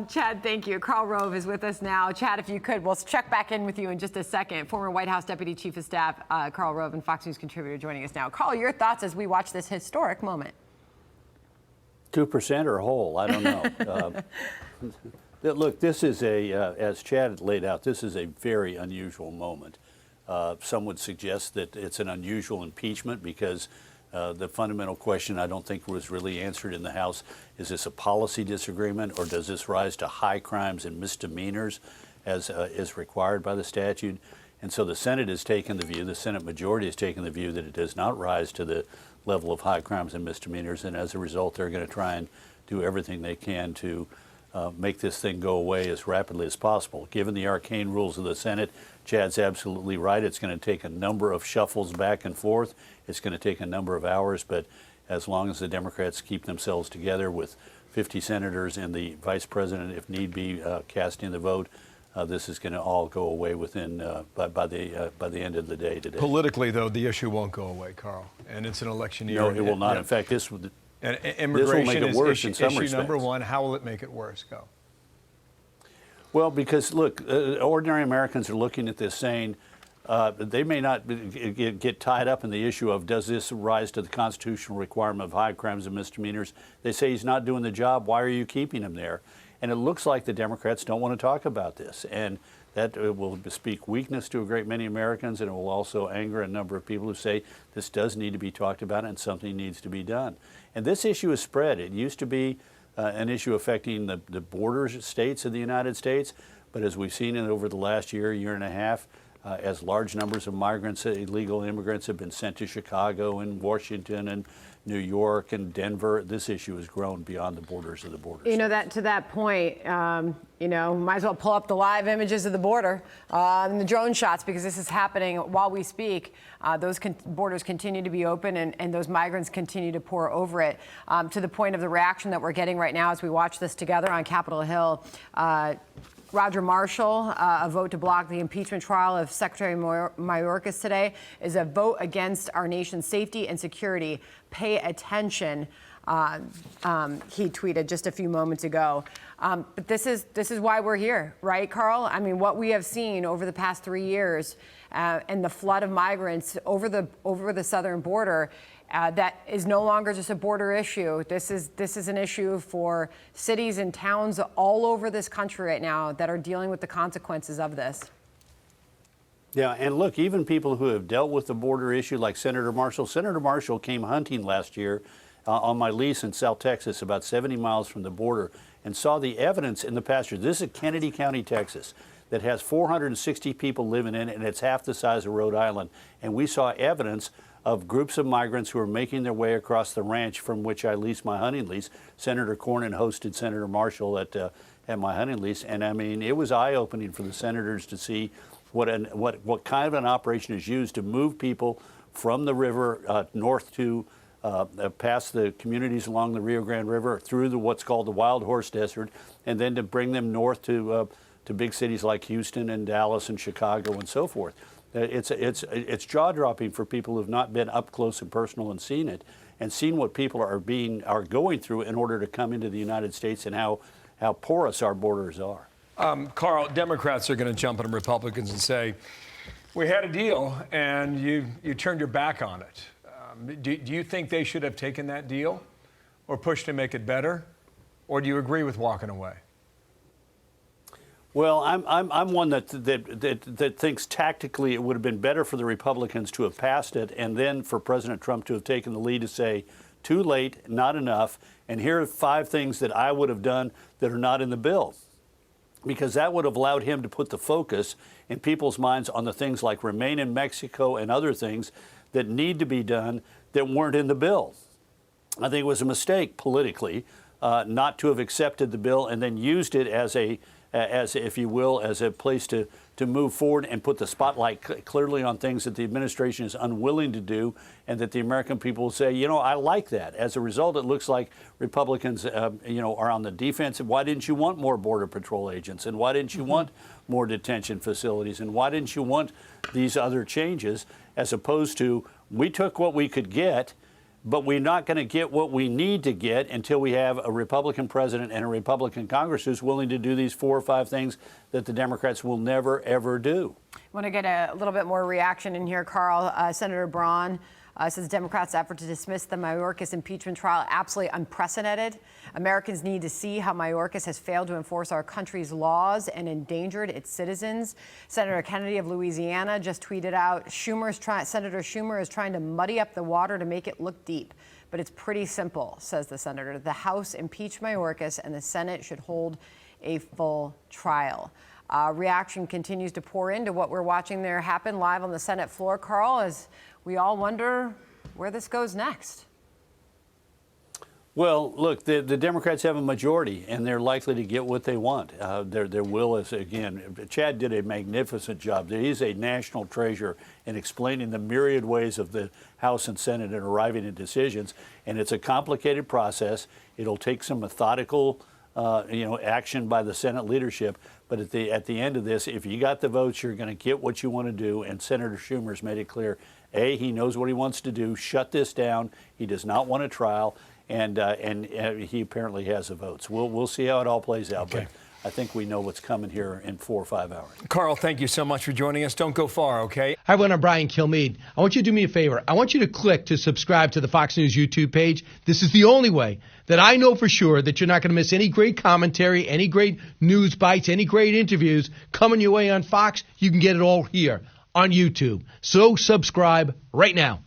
Chad, thank you. Karl Rove is with us now. Chad, if you could, we'll check back in with you in just a second. Former White House Deputy Chief of Staff Karl Rove and Fox News contributor joining us now. Karl, your thoughts as we watch this historic moment? 2% or whole, I don't know. Look, this is as Chad laid out, this is a very unusual moment. Some would suggest that it's an unusual impeachment because the fundamental question I don't think was really answered in the House, is this a policy disagreement or does this rise to high crimes and misdemeanors as is required by the statute? And so the Senate has taken the view, the Senate majority has taken the view that it does not rise to the level of high crimes and misdemeanors, and as a result they're going to try and do everything they can to make this thing go away as rapidly as possible. Given the arcane rules of the Senate, Chad's absolutely right. It's going to take a number of shuffles back and forth. It's going to take a number of hours, but as long as the Democrats keep themselves together with 50 senators and the vice president, if need be, casting the vote, this is going to all go away within by the end of the day today. Politically, though, the issue won't go away, Karl, and it's an election year. No, it will not. In fact, this will. And immigration this will make it worse in some issue respects. number one. How will it make it worse? Go. Well, because look, ordinary Americans are looking at this saying they may not get tied up in the issue of does this rise to the constitutional requirement of high crimes and misdemeanors. They say he's not doing the job. Why are you keeping him there? And it looks like the Democrats don't want to talk about this. And that will bespeak weakness to a great many Americans, and it will also anger a number of people who say this does need to be talked about and something needs to be done. And this issue is spread. It used to be an issue affecting the border states of the United States, but as we've seen over the last year and a half, as large numbers of migrants, illegal immigrants have been sent to Chicago and Washington and New York and Denver, this issue has grown beyond the borders of the borders. You know, to that point, you know, might as well pull up the live images of the border and the drone shots, because this is happening while we speak. Those borders continue to be open, and those migrants continue to pour over it, to the point of the reaction that we're getting right now as we watch this together on Capitol Hill. Roger Marshall, a vote to block the impeachment trial of Secretary Mayorkas today is a vote against our nation's safety and security. Pay attention, he tweeted just a few moments ago. But this is why we're here, right, Karl? I mean, what we have seen over the past 3 years and the flood of migrants over the southern border, that is no longer just a border issue. This is an issue for cities and towns all over this country right now that are dealing with the consequences of this. Yeah, and look, even people who have dealt with the border issue, like Senator Marshall. Senator Marshall came hunting last year on my lease in South Texas, about 70 miles from the border, and saw the evidence in the pasture. This is Kennedy County, Texas, that has 460 people living in it, and it's half the size of Rhode Island. And we saw evidence of groups of migrants who are making their way across the ranch from which I lease my hunting lease. Senator Cornyn hosted Senator Marshall at my hunting lease, and I mean, it was eye-opening for the senators to see what kind of an operation is used to move people from the river north to past the communities along the Rio Grande River through what's called the Wild Horse Desert, and then to bring them north to big cities like Houston and Dallas and Chicago and so forth. It's jaw-dropping for people who've not been up close and personal and seen it, and seen what people are going through in order to come into the United States, and how porous our borders are. Karl, Democrats are going to jump on Republicans and say, we had a deal and you turned your back on it. Do you think they should have taken that deal or pushed to make it better? Or do you agree with walking away? Well, I'm one that thinks tactically it would have been better for the Republicans to have passed it, and then for President Trump to have taken the lead to say, too late, not enough, and here are 5 things that I would have done that are not in the bill. Because that would have allowed him to put the focus in people's minds on the things like remain in Mexico and other things that need to be done that weren't in the bill. I think it was a mistake politically not to have accepted the bill and then used it as if you will, as a place to move forward and put the spotlight clearly on things that the administration is unwilling to do, and that the American people will say, you know, I like that. As a result, it looks like Republicans, you know, are on the defensive. Why didn't you want more Border Patrol agents? And why didn't you want more detention facilities? And why didn't you want these other changes, as opposed to, we took what we could get, but we're not going to get what we need to get until we have a Republican president and a Republican Congress who's willing to do these 4 or 5 things that the Democrats will never, ever do. I want to get a little bit more reaction in here, Carl. Senator Braun says Democrats' effort to dismiss the Mayorkas impeachment trial absolutely unprecedented. Americans need to see how Mayorkas has failed to enforce our country's laws and endangered its citizens. Senator Kennedy of Louisiana just tweeted out, Senator Schumer is trying to muddy up the water to make it look deep. But it's pretty simple, says the senator. The House impeached Mayorkas and the Senate should hold a full trial. Reaction continues to pour into what we're watching there happen live on the Senate floor, Carl, as we all wonder where this goes next. Well, look, the Democrats have a majority, and they're likely to get what they want. Their will is, again, Chad did a magnificent job. He's a national treasure in explaining the myriad ways of the House and Senate in arriving at decisions, and it's a complicated process. It'll take some methodical action by the Senate leadership. But at the end of this, if you got the votes, you're going to get what you want to do. And Senator Schumer's made it clear, A, he knows what he wants to do, shut this down. He does not want a trial, and he apparently has the votes. We'll see how it all plays out. Okay. But I think we know what's coming here in 4 or 5 hours. Carl, thank you so much for joining us. Don't go far, okay? Hi, everyone. I'm Brian Kilmeade. I want you to do me a favor. I want you to click to subscribe to the Fox News YouTube page. This is the only way that I know for sure that you're not going to miss any great commentary, any great news bites, any great interviews coming your way on Fox. You can get it all here on YouTube. So subscribe right now.